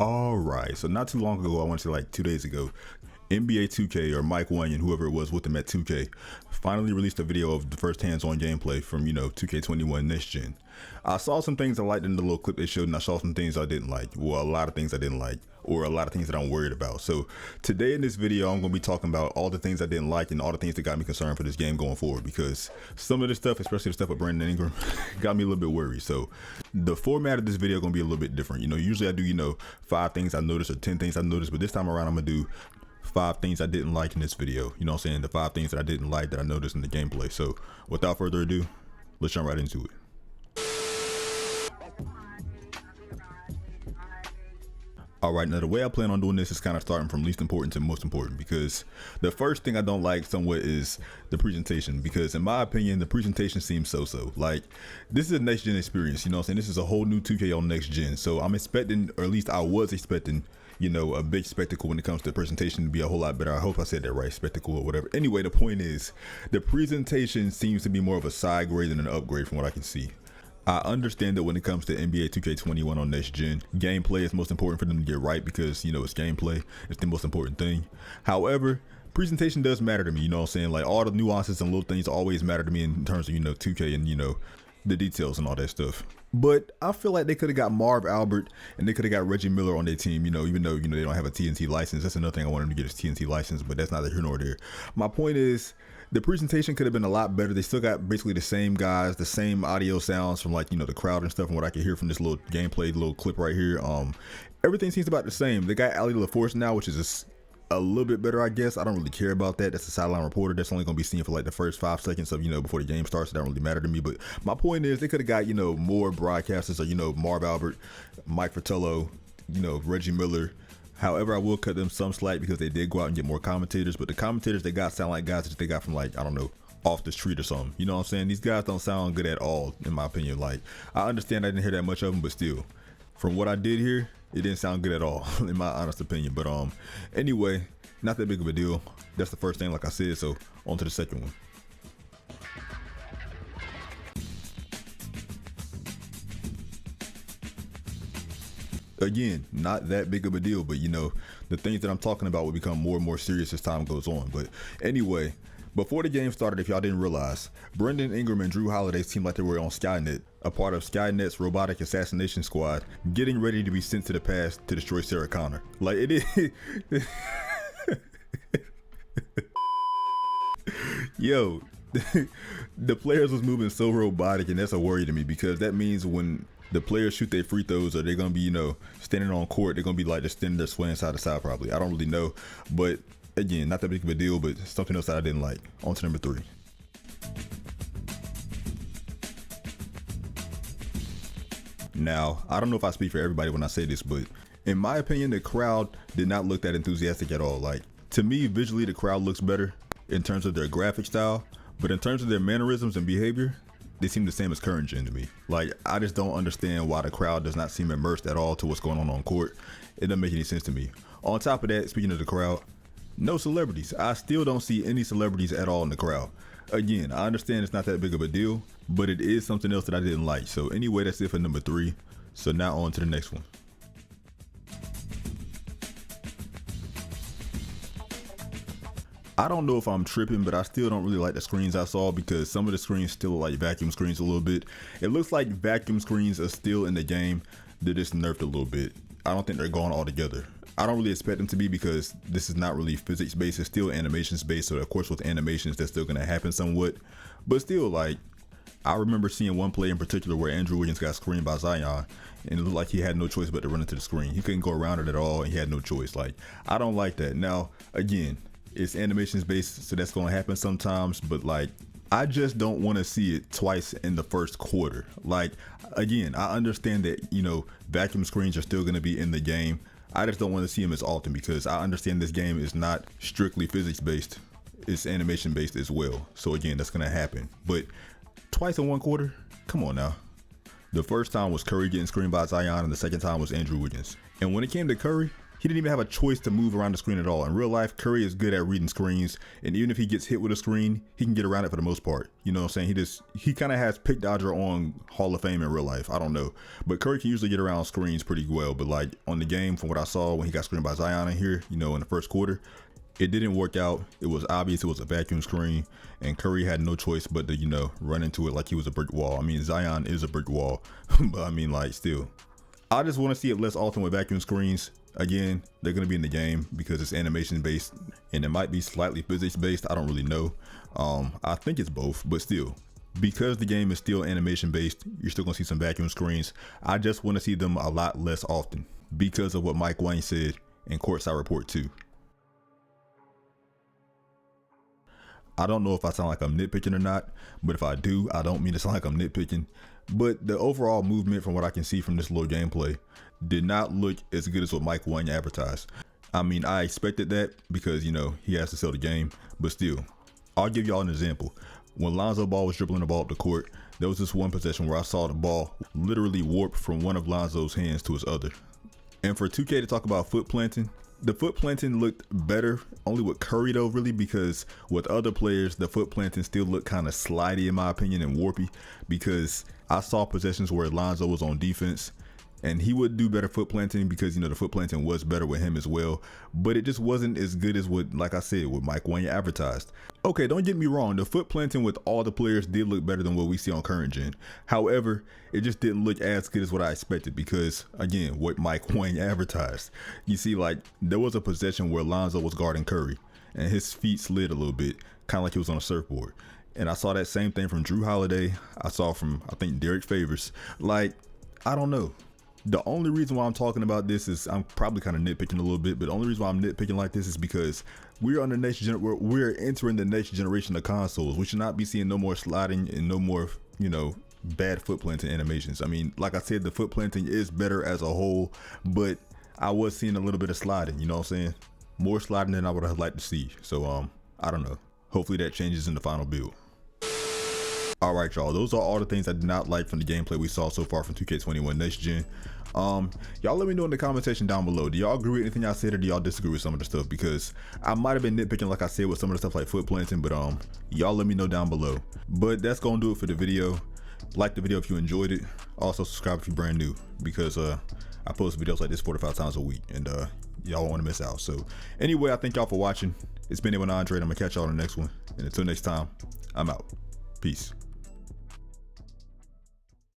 All right, so not too long ago, I want to say like 2 days ago, NBA 2K or Mike Wang and whoever it was with him at 2K finally released a video of the first hands-on gameplay from 2K21 Next Gen. I saw some things I liked in the little clip they showed, and I saw some things I didn't like. Well, a lot of things I didn't like, or a lot of things that I'm worried about. So today in this video, I'm going to be talking about all the things I didn't like and all the things that got me concerned for this game going forward, because some of this stuff, especially the stuff with Brandon Ingram, got me a little bit worried. So the format of this video is going to be a little bit different. Usually I do 5 things I noticed or 10 things I noticed, but this time around I'm going to do 5 things I didn't like in this video. You know what I'm saying? The 5 things that I didn't like that I noticed in the gameplay. So without further ado, let's jump right into it. Alright, now the way I plan on doing this is kind of starting from least important to most important, because the first thing I don't like somewhat is the presentation, because in my opinion, the presentation seems so-so. Like, this is a next gen experience, you know what I'm saying? This is a whole new 2K on next gen, so I'm expecting, or at least I was expecting, a big spectacle when it comes to the presentation to be a whole lot better. I hope I said that right, spectacle or whatever. Anyway, the point is, the presentation seems to be more of a side grade than an upgrade from what I can see. I understand that when it comes to NBA 2K21 on next gen, gameplay is most important for them to get right, because it's gameplay, it's the most important thing. However, presentation does matter to me, you know what I'm saying? Like, all the nuances and little things always matter to me in terms of 2K and the details and all that stuff. But I feel like they could have got Marv Albert and they could have got Reggie Miller on their team, even though they don't have a TNT license. That's another thing I want them to get, is TNT license, but that's neither here nor there. My point is, the presentation could have been a lot better. They still got basically the same guys, the same audio sounds from the crowd and stuff, and what I can hear from this little gameplay, little clip right here. Everything seems about the same. They got Ali LaForce now, which is a little bit better, I guess. I don't really care about that. That's a sideline reporter. That's only going to be seen for like the first 5 seconds of, before the game starts. It don't really matter to me. But my point is, they could have got, more broadcasters, or, Marv Albert, Mike Fratello, Reggie Miller. However, I will cut them some slack because they did go out and get more commentators, but the commentators they got sound like guys that they got from off the street or something. You know what I'm saying? These guys don't sound good at all, in my opinion. Like, I understand I didn't hear that much of them, but still, from what I did hear, it didn't sound good at all, in my honest opinion. But anyway, not that big of a deal. That's the first thing, like I said, so on to the second one. Again, not that big of a deal, but the things that I'm talking about will become more and more serious as time goes on. But anyway, before the game started, if y'all didn't realize, Brandon Ingram and Drew Holiday seemed like they were on Skynet, a part of Skynet's robotic assassination squad, getting ready to be sent to the past to destroy Sarah Connor. Like, it is. Yo, the players was moving so robotic, and that's a worry to me, because that means when the players shoot their free throws, or they're gonna be, standing on court, they're gonna be like just standing there swaying side to side probably. I don't really know, but again, not that big of a deal, but something else that I didn't like. On to number 3. Now, I don't know if I speak for everybody when I say this, but in my opinion, the crowd did not look that enthusiastic at all. Like, to me, visually, the crowd looks better in terms of their graphic style, but in terms of their mannerisms and behavior, they seem the same as current gen to me. Like, I just don't understand why the crowd does not seem immersed at all to what's going on court. It doesn't make any sense to me. On top of that, speaking of the crowd, no celebrities. I still don't see any celebrities at all in the crowd. Again, I understand it's not that big of a deal, but it is something else that I didn't like. So anyway, that's it for number 3. So now on to the next one. I don't know if I'm tripping, but I still don't really like the screens I saw, because some of the screens still look like vacuum screens a little bit. It looks like vacuum screens are still in the game. They're just nerfed a little bit. I don't think they're gone altogether. I don't really expect them to be, because this is not really physics based. It's still animations based. So of course with animations, that's still going to happen somewhat. But still, like, I remember seeing one play in particular where Andrew Wiggins got screened by Zion, and it looked like he had no choice but to run into the screen. He couldn't go around it at all, and he had no choice. Like, I don't like that. Now, again, it's animations based, so that's going to happen sometimes, but like, I just don't want to see it twice in the first quarter. Like, again, I understand that, vacuum screens are still going to be in the game. I just don't want to see them as often, because I understand this game is not strictly physics based. It's animation based as well. So again, that's going to happen. But twice in one quarter? Come on now. The first time was Curry getting screened by Zion, and the second time was Andrew Wiggins. And when it came to Curry, he didn't even have a choice to move around the screen at all. In real life, Curry is good at reading screens, and even if he gets hit with a screen, he can get around it for the most part. You know what I'm saying? He kind of has pick dodger on Hall of Fame in real life. I don't know, but Curry can usually get around screens pretty well. But like on the game, from what I saw when he got screened by Zion in here, you know, in the first quarter, it didn't work out. It was obvious it was a vacuum screen, and Curry had no choice but to, you know, run into it like he was a brick wall. I mean, Zion is a brick wall, but I mean, like, still. I just want to see it less often with vacuum screens. Again, they're going to be in the game because it's animation based, and it might be slightly physics based. I don't really know. I think it's both, but still, because the game is still animation based, you're still going to see some vacuum screens. I just want to see them a lot less often because of what Mike Wang said in Courtside Report 2. I don't know if I sound like I'm nitpicking or not, but if I do, I don't mean to sound like I'm nitpicking. But the overall movement, from what I can see from this little gameplay, did not look as good as what Mike Wang advertised. I mean, I expected that because, you know, he has to sell the game, but still. I'll give y'all an example. When Lonzo Ball was dribbling the ball up the court, there was this one possession where I saw the ball literally warp from one of Lonzo's hands to his other. And for 2K to talk about foot planting, the foot planting looked better only with Curry though, really, because with other players, the foot planting still looked kind of slidey in my opinion and warpy, because I saw possessions where Lonzo was on defense and he would do better foot planting because, you know, the foot planting was better with him as well, but it just wasn't as good as what, like I said, what Mike Wang advertised. Okay, don't get me wrong, the foot planting with all the players did look better than what we see on current gen. However, it just didn't look as good as what I expected because, again, what Mike Wang advertised. You see, like, there was a possession where Lonzo was guarding Curry and his feet slid a little bit, kind of like he was on a surfboard. And I saw that same thing from Drew Holiday. I saw from, I think, Derek Favors. Like, I don't know. The only reason why I'm talking about this is I'm probably kind of nitpicking a little bit, but the only reason why I'm nitpicking like this is because we're on the next we're entering the next generation of consoles. We should not be seeing no more sliding and no more, you know, bad foot planting animations. I mean, like I said, the foot planting is better as a whole, but I was seeing a little bit of sliding, you know what I'm saying? More sliding than I would have liked to see. So I don't know. Hopefully that changes in the final build. All right, y'all, those are all the things I did not like from the gameplay we saw so far from 2K21 Next Gen. Y'all let me know in the comment section down below. Do y'all agree with anything I said, or do y'all disagree with some of the stuff? Because I might have been nitpicking, like I said, with some of the stuff like foot planting, but y'all let me know down below. But that's gonna do it for the video. Like the video if you enjoyed it. Also subscribe if you're brand new, because I post videos like this 4 to 5 times a week, and y'all won't want to miss out. So anyway, I thank y'all for watching. It's been Andre, and I'm gonna catch y'all on the next one. And until next time, I'm out. Peace.